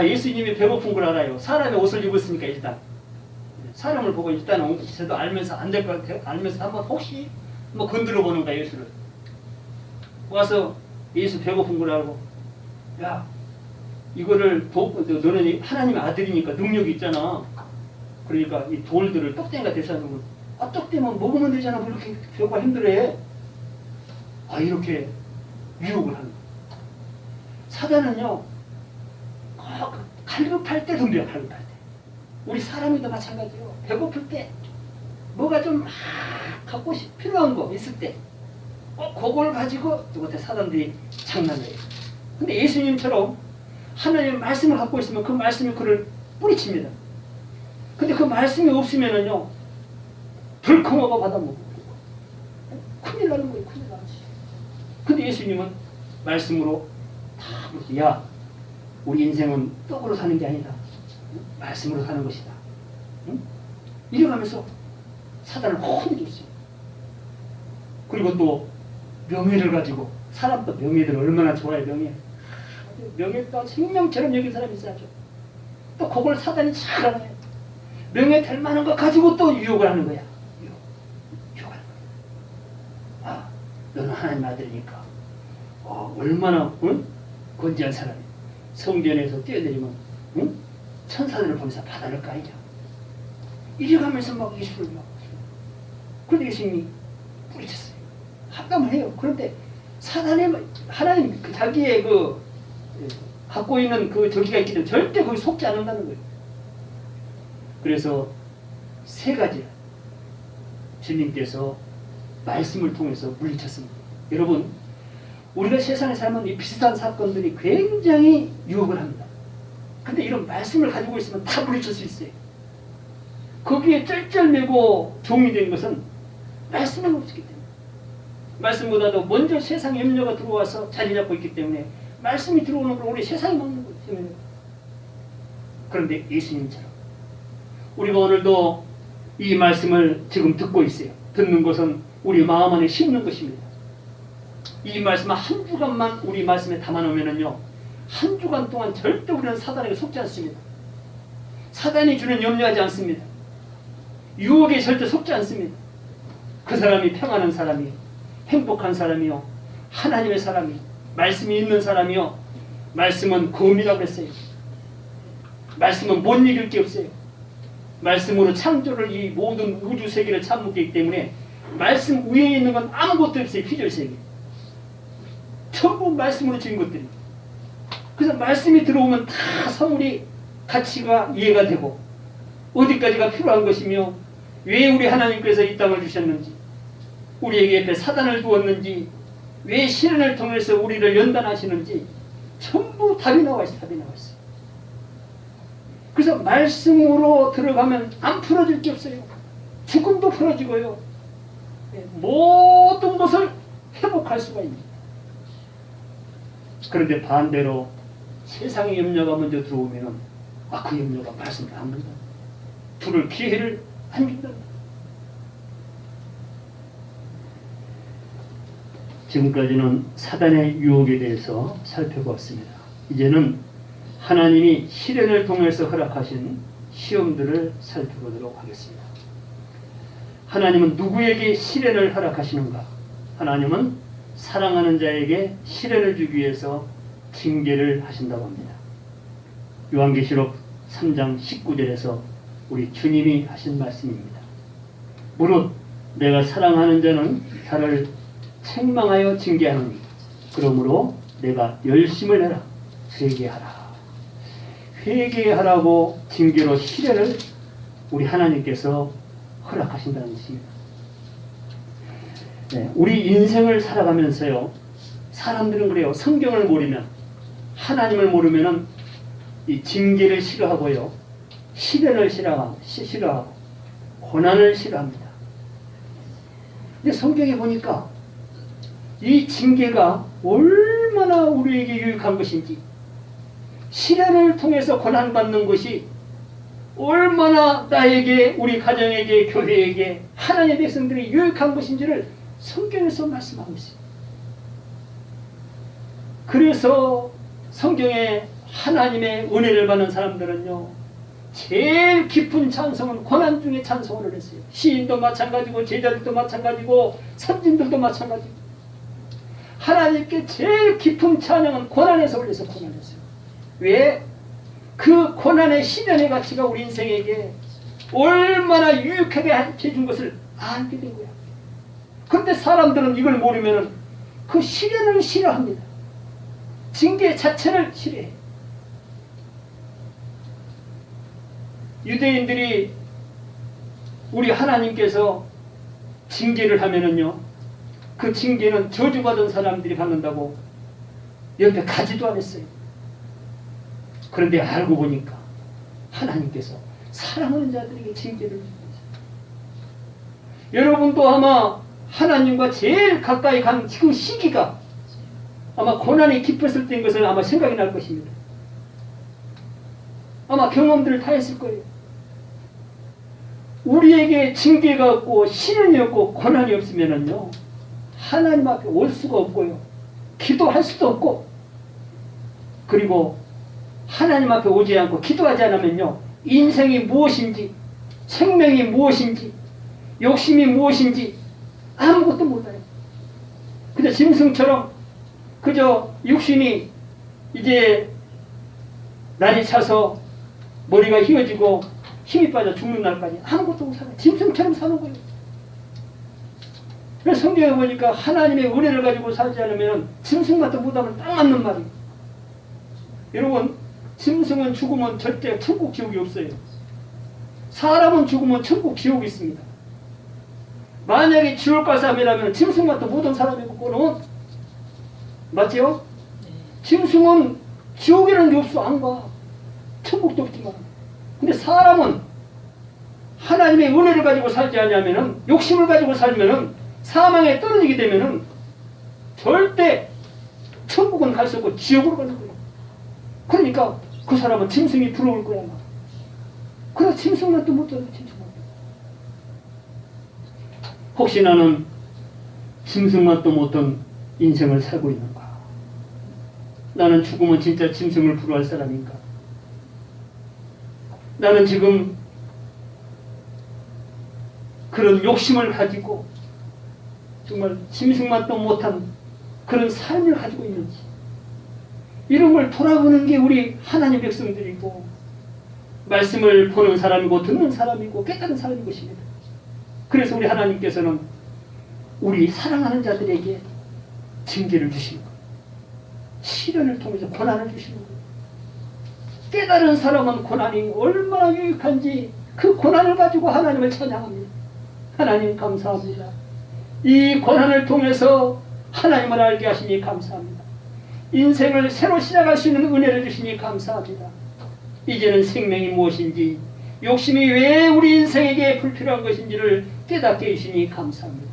예수님이 배고픈 걸 알아요. 사람의 옷을 입었으니까 일단 사람을 보고 일단 저도 알면서 안 될 것 같아요. 알면서 한번 혹시 뭐 건드려 보는 거야. 예수를 와서 예수 배고픈 걸 알고, 야 이거를 너는 하나님의 아들이니까 능력이 있잖아. 그러니까 이 돌들을 떡대가 대사하면 떡대면 먹으면 되잖아. 뭐 이렇게 배고파 힘들어해. 이렇게 유혹을 하는 거야. 사단은요, 갈급할 때 덤벼요. 갈급할 때. 우리 사람이도 마찬가지요. 배고플 때 뭐가 좀 갖고 필요한 거 있을 때 그걸 가지고 누구한테 사람들이 장난해요. 근데 예수님처럼 하나님의 말씀을 갖고 있으면 그 말씀이 그를 뿌리칩니다. 근데 그 말씀이 없으면은요, 덜컹하고 받아먹고 큰일 나는 거예요. 큰일 나는 거예요. 근데 예수님은 말씀으로 다 그렇게, 야 우리 인생은 떡으로 사는 게 아니다. 말씀으로 사는 것이다. 응? 이래가면서 사단을 혼내줬어요. 그리고 또 명예를 가지고, 사람도 명예를 얼마나 좋아해. 명예가 생명처럼 여긴 사람이 있어야죠. 또 그걸 사단이 잘 알아요. 명예 될 만한 거 가지고 또 유혹을 하는 거야. 유혹하는 거야. 너는 하나님 아들이니까 얼마나 건재한 사람이야. 성전에서 뛰어내리면 천사들을 보면서 바다를 까이냐. 이래가면서 막 예수를 막. 그런데 예수님이 뿌리쳤어요. 합담을 해요. 그런데 사단의 하나님 자기의 갖고 있는 저기가 있기 때문에 절대 거기 속지 않는다는 거예요. 그래서 세 가지 주님께서 말씀을 통해서 물리쳤습니다. 여러분, 우리가 세상에 살면 이 비슷한 사건들이 굉장히 유혹을 합니다. 근데 이런 말씀을 가지고 있으면 다 물리칠 수 있어요. 거기에 쩔쩔매고 종이 된 것은 말씀이 없었기 때문에, 말씀보다도 먼저 세상의 염려가 들어와서 자리 잡고 있기 때문에 말씀이 들어오는 걸 우리 세상이 먹는 거예요. 그런데 예수님처럼 우리가 오늘도 이 말씀을 지금 듣고 있어요. 듣는 것은 우리 마음 안에 심는 것입니다. 이 말씀 한 주간만 우리 말씀에 담아놓으면요, 한 주간 동안 절대 우리는 사단에게 속지 않습니다. 사단이 주는 염려하지 않습니다. 유혹에 절대 속지 않습니다. 그 사람이 평안한 사람이요, 행복한 사람이요, 하나님의 사람이요, 말씀이 있는 사람이요. 말씀은 검이라고 했어요. 말씀은 못 이길 게 없어요. 말씀으로 창조를, 이 모든 우주 세계를 참먹기 때문에 말씀 위에 있는 건 아무것도 없어요. 피조 세계 전부 말씀으로 지은 것들이. 그래서 말씀이 들어오면 다 선물이 가치가 이해가 되고, 어디까지가 필요한 것이며, 왜 우리 하나님께서 이 땅을 주셨는지, 우리에게 옆에 사단을 두었는지, 왜 시련을 통해서 우리를 연단하시는지 전부 답이 나와 있어요. 답이 나와 있어요. 그래서 말씀으로 들어가면 안 풀어질 게 없어요. 죽음도 풀어지고요, 모든 것을 회복할 수가 있습니다. 그런데 반대로 세상의 염려가 먼저 들어오면 그 염려가 말씀을 안 듣는다. 불을 기회를 안 준다. 지금까지는 사단의 유혹에 대해서 살펴보았습니다. 이제는 하나님이 시련을 통해서 허락하신 시험들을 살펴보도록 하겠습니다. 하나님은 누구에게 시련을 허락하시는가? 하나님은 사랑하는 자에게 시련을 주기 위해서 징계를 하신다고 합니다. 요한계시록 3장 19절에서 우리 주님이 하신 말씀입니다. 무릇 내가 사랑하는 자는 나를 책망하여 징계하노니 그러므로 내가 열심을 해라. 회개하라. 회개하라고 징계로 시련을 우리 하나님께서 허락하신다는 것입니다. 네, 우리 인생을 살아가면서요, 사람들은 그래요. 성경을 모르면, 하나님을 모르면은 이 징계를 싫어하고요, 시련을 싫어하고 고난을 싫어합니다. 근데 성경에 보니까 이 징계가 얼마나 우리에게 유익한 것인지, 시련을 통해서 고난받는 것이 얼마나 나에게, 우리 가정에게, 교회에게, 하나님의 백성들이 유익한 것인지를 성경에서 말씀하고 있습니다. 그래서 성경에 하나님의 은혜를 받는 사람들은요, 제일 깊은 찬송은 고난 중에 찬송을 했어요. 시인도 마찬가지고, 제자들도 마찬가지고, 선진들도 마찬가지고. 하나님께 제일 깊은 찬양은 고난에서 올려서 고난했어요. 왜? 그 고난의 시련의 가치가 우리 인생에게 얼마나 유익하게 해준 것을 알게 된 거야. 그런데 사람들은 이걸 모르면 그 시련을 싫어합니다. 징계 자체를 싫어해. 유대인들이 우리 하나님께서 징계를 하면은요, 그 징계는 저주받은 사람들이 받는다고 옆에 가지도 않았어요. 그런데 알고 보니까 하나님께서 사랑하는 자들에게 징계를 주는 거죠. 여러분도 아마 하나님과 제일 가까이 간 그 시기가 아마 고난이 깊었을 때인 것을 아마 생각이 날 것입니다. 아마 경험들을 다 했을 거예요. 우리에게 징계가 없고 시련이 없고 고난이 없으면은요, 하나님 앞에 올 수가 없고요, 기도할 수도 없고, 그리고 하나님 앞에 오지 않고 기도하지 않으면요, 인생이 무엇인지, 생명이 무엇인지, 욕심이 무엇인지 아무것도 몰라요. 그저 짐승처럼 그저 육신이 이제 날이 차서 머리가 휘어지고 힘이 빠져 죽는 날까지 아무것도 못 살아요. 짐승처럼 사는 거예요. 그래서 성경에 보니까 하나님의 은혜를 가지고 살지 않으면 짐승마다 못하면 딱 맞는 말이에요. 여러분, 짐승은 죽으면 절대 천국 지옥이 없어요. 사람은 죽으면 천국 지옥이 있습니다. 만약에 지옥 갈 사람이라면 짐승마다 모든 사람이고는 맞죠? 짐승은 지옥이라는 게 없어. 안 가. 천국도 없지만. 근데 사람은 하나님의 은혜를 가지고 살지 않으면은, 욕심을 가지고 살면은, 사망에 떨어지게 되면은 절대 천국은 갈 수 없고 지옥으로 가는 거예요. 그러니까 그 사람은 짐승이 부러울 거야. 그래서 짐승만 또 못 잡아. 짐승만. 혹시 나는 짐승만 또 못한 인생을 살고 있는가? 나는 죽으면 진짜 짐승을 부러워할 사람인가? 나는 지금 그런 욕심을 가지고 정말 짐승만도 못한 그런 삶을 가지고 있는지, 이런 걸 돌아보는 게 우리 하나님 백성들이고 말씀을 보는 사람이고 듣는 사람이고 깨달은 사람인 것입니다. 그래서 우리 하나님께서는 우리 사랑하는 자들에게 징계를 주시는 거예요. 시련을 통해서 고난을 주시는 거예요. 깨달은 사람은 고난이 얼마나 유익한지 그 고난을 가지고 하나님을 찬양합니다. 하나님 감사합니다. 이 고난을 통해서 하나님을 알게 하시니 감사합니다. 인생을 새로 시작할 수 있는 은혜를 주시니 감사합니다. 이제는 생명이 무엇인지, 욕심이 왜 우리 인생에게 불필요한 것인지를 깨닫게 해주시니 감사합니다.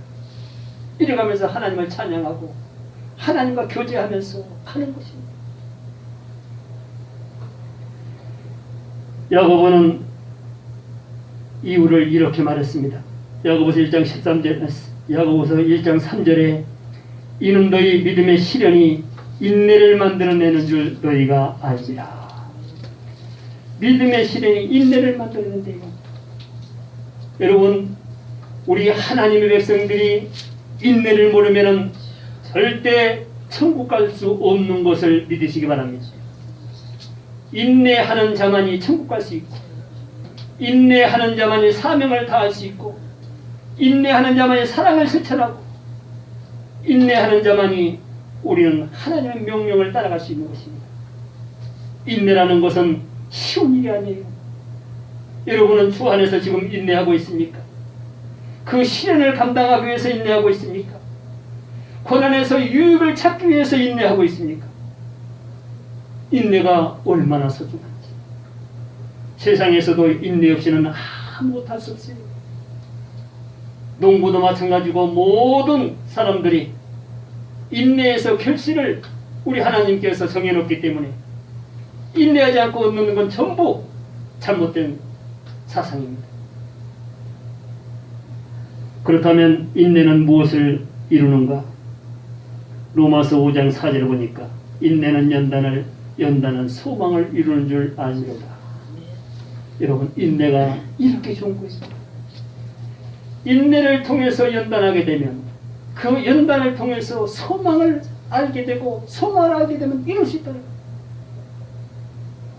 이래가면서 하나님을 찬양하고 하나님과 교제하면서 가는 것입니다. 야고보는 이유를 이렇게 말했습니다. 야고보서 1장 13절, 야고보서 1장 3절에 이는 너희 믿음의 시련이 인내를 만들어내는 줄 너희가 알지라. 믿음의 시련이 인내를 만들어낸대요. 여러분, 우리 하나님의 백성들이 인내를 모르면 절대 천국 갈 수 없는 것을 믿으시기 바랍니다. 인내하는 자만이 천국 갈 수 있고, 인내하는 자만이 사명을 다할 수 있고, 인내하는 자만이 사랑을 실천하고, 인내하는 자만이 우리는 하나님의 명령을 따라갈 수 있는 것입니다. 인내라는 것은 쉬운 일이 아니에요. 여러분은 주 안에서 지금 인내하고 있습니까? 그 시련을 감당하기 위해서 인내하고 있습니까? 고난에서 유익을 찾기 위해서 인내하고 있습니까? 인내가 얼마나 소중한지. 세상에서도 인내 없이는 아무것도 할 수 없어요. 농부도 마찬가지고 모든 사람들이 인내에서 결실을 우리 하나님께서 정해놓기 때문에 인내하지 않고 얻는 건 전부 잘못된 사상입니다. 그렇다면 인내는 무엇을 이루는가? 로마서 5장 4절을 보니까 인내는 연단은 소망을 이루는 줄 아니로다. 여러분, 인내가 이렇게 좋은 것입니다. 인내를 통해서 연단하게 되면 그 연단을 통해서 소망을 알게 되고, 소망을 알게 되면 이룰 수 있다는 거예요.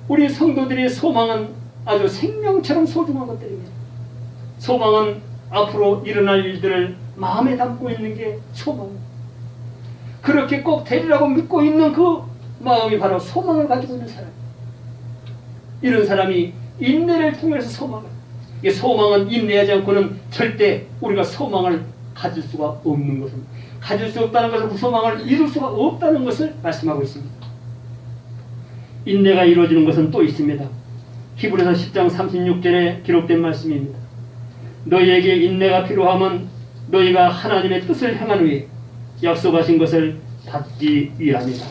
우리 성도들의 소망은 아주 생명처럼 소중한 것들입니다. 소망은 앞으로 일어날 일들을 마음에 담고 있는 게 소망입니다. 그렇게 꼭 되리라고 믿고 있는 그 마음이 바로 소망을 가지고 있는 사람. 이런 사람이 인내를 통해서 소망을, 이게 소망은 인내하지 않고는 절대 우리가 소망을 가질 수가 없는 것입니다. 가질 수 없다는 것은 그 소망을 이룰 수가 없다는 것을 말씀하고 있습니다. 인내가 이루어지는 것은 또 있습니다. 히브리서 10장 36절에 기록된 말씀입니다. 너희에게 인내가 필요하면 너희가 하나님의 뜻을 행한 후에 약속하신 것을 받기 위함이다.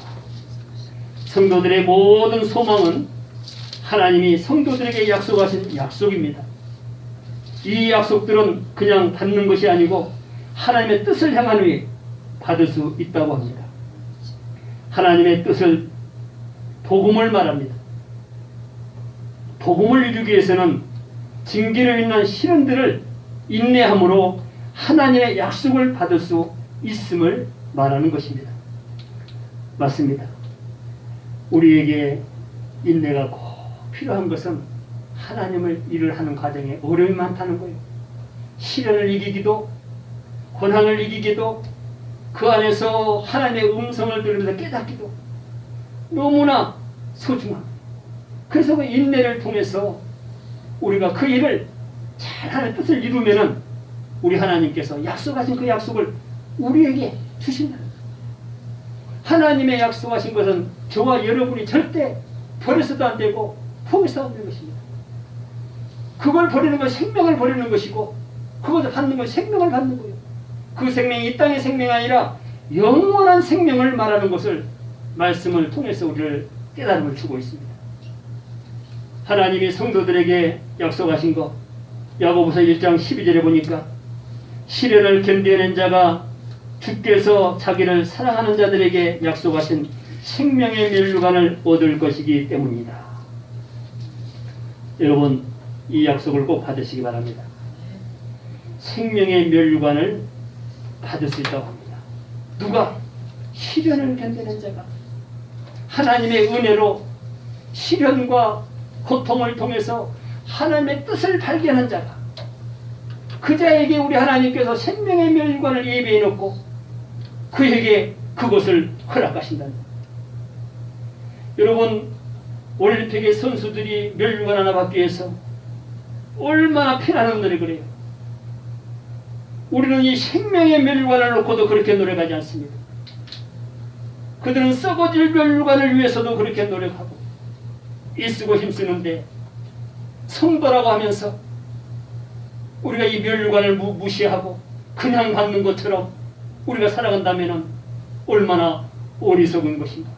성도들의 모든 소망은 하나님이 성도들에게 약속하신 약속입니다. 이 약속들은 그냥 받는 것이 아니고 하나님의 뜻을 향한 후에 받을 수 있다고 합니다. 하나님의 뜻을, 복음을 말합니다. 복음을 이루기 위해서는 징계로 인한 시련들을 인내함으로 하나님의 약속을 받을 수 있음을 말하는 것입니다. 맞습니다. 우리에게 인내가 꼭 필요한 것은 하나님을 일을 하는 과정에 어려움이 많다는 거예요. 시련을 이기기도, 고난을 이기기도, 그 안에서 하나님의 음성을 들으면서 깨닫기도 너무나 소중합니다. 그래서 그 인내를 통해서 우리가 그 일을 잘 하는 뜻을 이루면은 우리 하나님께서 약속하신 그 약속을 우리에게 주신다. 하나님의 약속하신 것은 저와 여러분이 절대 버려서도 안 되고 포기해서도 안 되는 것입니다. 그걸 버리는 건 생명을 버리는 것이고, 그것을 받는 건 생명을 받는 거예요. 그 생명이 이 땅의 생명이 아니라 영원한 생명을 말하는 것을 말씀을 통해서 우리를 깨달음을 주고 있습니다. 하나님이 성도들에게 약속하신 것, 야고보서 1장 12절에 보니까 시련을 견뎌낸 자가 주께서 자기를 사랑하는 자들에게 약속하신 생명의 면류관을 얻을 것이기 때문이다. 여러분, 이 약속을 꼭 받으시기 바랍니다. 생명의 면류관을 받을 수 있다고 합니다. 누가? 시련을 견디는 자가. 하나님의 은혜로 시련과 고통을 통해서 하나님의 뜻을 발견한 자가, 그 자에게 우리 하나님께서 생명의 면류관을 예비해 놓고 그에게 그것을 허락하신다는. 여러분, 올림픽의 선수들이 면류관 하나 받기 위해서 얼마나 피나는 노력을 해요. 우리는 이 생명의 면류관을 놓고도 그렇게 노력하지 않습니다. 그들은 썩어질 면류관을 위해서도 그렇게 노력하고 애쓰고 힘쓰는데, 성도라고 하면서 우리가 이 면류관을 무시하고 그냥 받는 것처럼 우리가 살아간다면 얼마나 어리석은 것인가.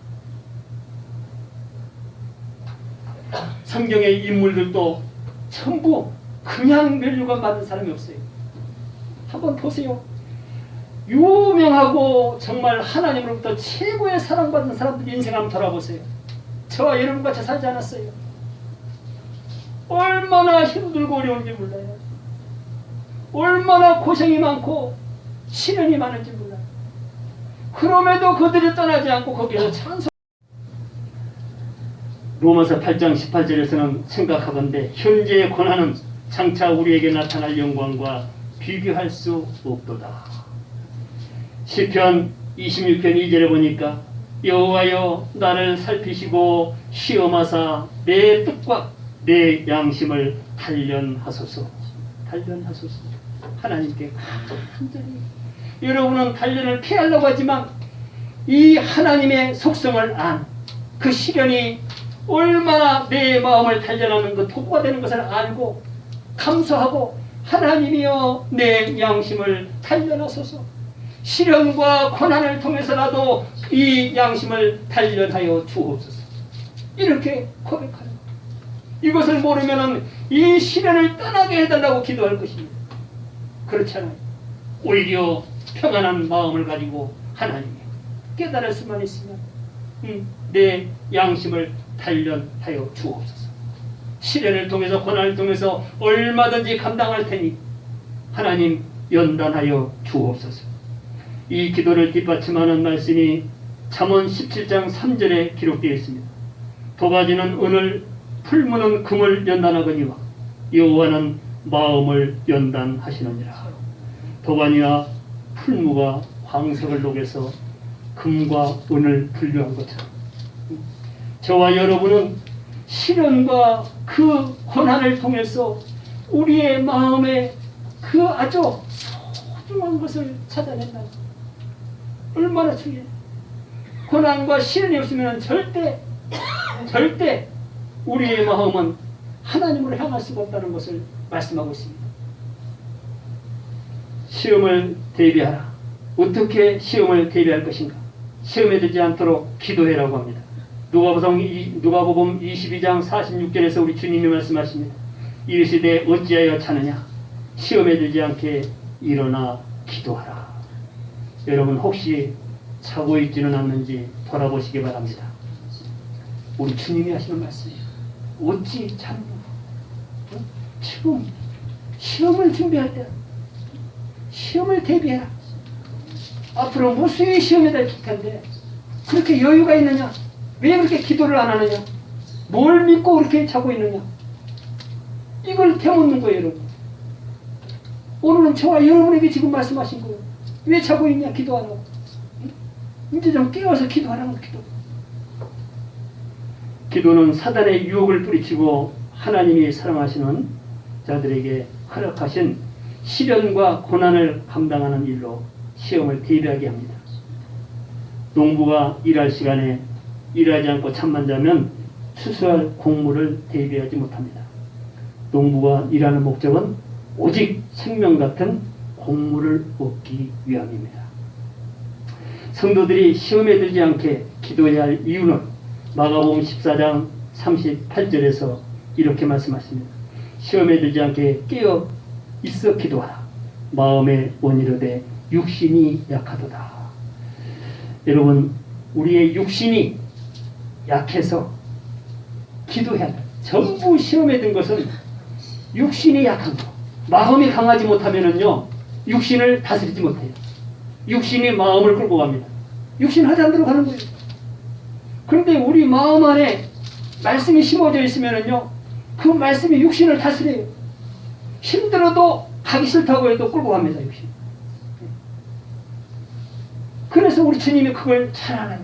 성경의 인물들도 전부 그냥 면류관 받은 사람이 없어요. 한번 보세요. 유명하고 정말 하나님으로부터 최고의 사랑받는 사람들 인생 한번 돌아보세요. 저와 여러분같이 살지 않았어요. 얼마나 힘들고 어려운지 몰라요. 얼마나 고생이 많고 시련이 많은지 몰라요. 그럼에도 그들이 떠나지 않고 거기에서 찬송. 로마서 8장 18절에서는 생각하건대 현재의 고난은 장차 우리에게 나타날 영광과 비교할 수 없도다. 시편 26편 2절에 보니까 여호와여 나를 살피시고 시험하사 내 뜻과 내 양심을 단련하소서. 단련하소서. 하나님께 간절히. 여러분은 단련을 피하려고 하지만 이 하나님의 속성을 안, 그 시련이 얼마나 내 마음을 단련하는 그 도구가 되는 것을 알고 감사하고, 하나님이여 내 양심을 단련하소서. 시련과 고난을 통해서라도 이 양심을 단련하여 주옵소서. 이렇게 고백하는, 이것을 모르면 이 시련을 떠나게 해달라고 기도할 것입니다. 그렇지 않아요. 오히려 평안한 마음을 가지고 하나님이 깨달을 수만 있으면 내 양심을 단련하여 주옵소서. 시련을 통해서 고난을 통해서 얼마든지 감당할 테니 하나님 연단하여 주옵소서. 이 기도를 뒷받침하는 말씀이 잠언 17장 3절에 기록되어 있습니다. 도가지는 은을, 풀무는 금을 연단하거니와 여호와는 마음을 연단하시느니라. 도가니와 풀무가 황석을 녹여서 금과 은을 분류한 것처럼 저와 여러분은 시련과 그 고난을 통해서 우리의 마음에 그 아주 소중한 것을 찾아낸다. 얼마나 중요해. 고난과 시련이 없으면 절대 우리의 마음은 하나님으로 향할 수가 없다는 것을 말씀하고 있습니다. 시험을 대비하라. 어떻게 시험을 대비할 것인가? 시험에 들지 않도록 기도해라고 합니다. 누가복음 22장 46절에서 우리 주님이 말씀하십니다. 이르시되 어찌하여 자느냐? 시험에 들지 않게 일어나 기도하라. 여러분 혹시 자고 있지는 않는지 돌아보시기 바랍니다. 우리 주님이 하시는 말씀이에요. 어찌 자느냐? 지금 시험을 준비할 때, 시험을 대비해라. 앞으로 무수히 시험이 될 텐데 그렇게 여유가 있느냐? 왜 그렇게 기도를 안 하느냐? 뭘 믿고 그렇게 자고 있느냐? 이걸 되묻는 거예요, 여러분. 오늘은 저와 여러분에게 지금 말씀하신 거예요. 왜 자고 있냐? 기도하라고. 이제 좀 깨워서 기도하라고. 기도는 사단의 유혹을 뿌리치고 하나님이 사랑하시는 자들에게 허락하신 시련과 고난을 감당하는 일로 시험을 대비하게 합니다. 농부가 일할 시간에 일하지 않고 잠만 자면 추수할 곡물을 대비하지 못합니다. 농부가 일하는 목적은 오직 생명 같은 곡물을 얻기 위함입니다. 성도들이 시험에 들지 않게 기도해야 할 이유는 마가복음 14장 38절에서 이렇게 말씀하십니다. 시험에 들지 않게 깨어 있어 기도하라. 마음의 원이로되 육신이 약하도다. 여러분, 우리의 육신이 약해서 기도해야 돼. 전부 시험에 든 것은 육신이 약한 거. 마음이 강하지 못하면은요, 육신을 다스리지 못해요. 육신이 마음을 끌고 갑니다. 육신 하자는 대로 가는 거예요. 그런데 우리 마음 안에 말씀이 심어져 있으면은요, 그 말씀이 육신을 다스려요. 힘들어도 가기 싫다고 해도 끌고 갑니다, 육신. 그래서 우리 주님이 그걸 잘 알아요.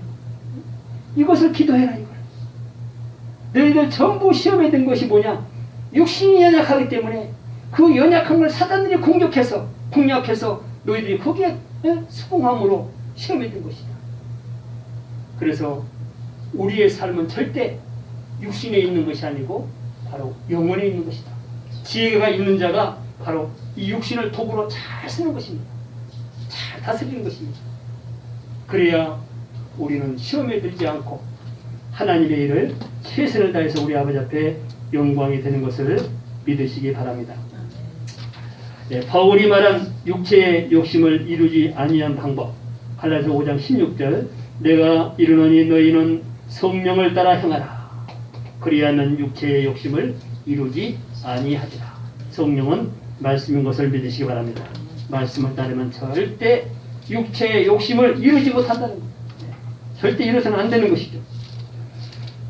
이것을 기도해라, 이걸. 너희들 전부 시험에 든 것이 뭐냐? 육신이 연약하기 때문에 그 연약한 걸 사단들이 공격해서 너희들이 거기에 수긍함으로 시험에 든 것이다. 그래서 우리의 삶은 절대 육신에 있는 것이 아니고 바로 영혼에 있는 것이다. 지혜가 있는 자가 바로 이 육신을 도구로 잘 쓰는 것입니다. 잘 다스리는 것입니다. 그래야 우리는 시험에 들지 않고 하나님의 일을 최선을 다해서 우리 아버지 앞에 영광이 되는 것을 믿으시기 바랍니다. 네, 바울이 말한 육체의 욕심을 이루지 아니한 방법, 갈라디아서 5장 16절, 내가 이르노니 너희는 성령을 따라 행하라. 그리하면 육체의 욕심을 이루지 아니하리라. 성령은 말씀인 것을 믿으시기 바랍니다. 말씀을 따르면 절대 육체의 욕심을 이루지 못한다는 거예요. 절대 이루어서는 안 되는 것이죠.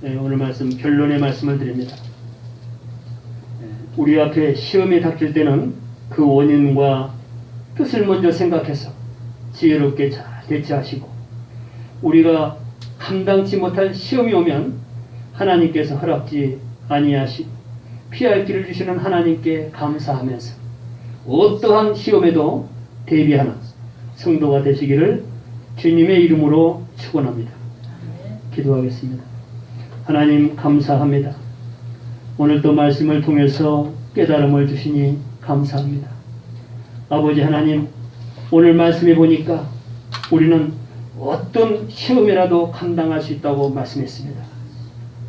네, 오늘 말씀 결론의 말씀을 드립니다. 우리 앞에 시험이 닥칠 때는 그 원인과 뜻을 먼저 생각해서 지혜롭게 잘 대처하시고, 우리가 감당치 못할 시험이 오면 하나님께서 허락지 아니하시고 피할 길을 주시는 하나님께 감사하면서 어떠한 시험에도 대비하는 성도가 되시기를 주님의 이름으로 축원합니다. 기도하겠습니다. 하나님 감사합니다. 오늘도 말씀을 통해서 깨달음을 주시니 감사합니다. 아버지 하나님, 오늘 말씀해 보니까 우리는 어떤 시험이라도 감당할 수 있다고 말씀했습니다.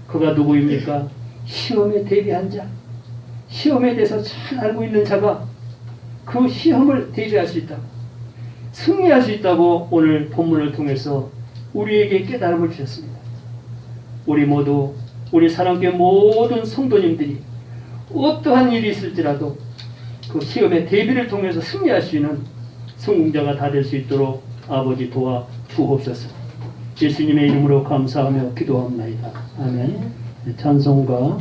그가 누구입니까? 시험에 대비한 자, 시험에 대해서 잘 알고 있는 자가 그 시험을 대비할 수 있다고, 승리할 수 있다고 오늘 본문을 통해서 우리에게 깨달음을 주셨습니다. 우리 모두, 우리 사랑교회 모든 성도님들이 어떠한 일이 있을지라도 그 시험의 대비를 통해서 승리할 수 있는 성공자가 다 될 수 있도록 아버지 도와 주옵소서. 예수님의 이름으로 감사하며 기도합니다. 아멘. 찬송가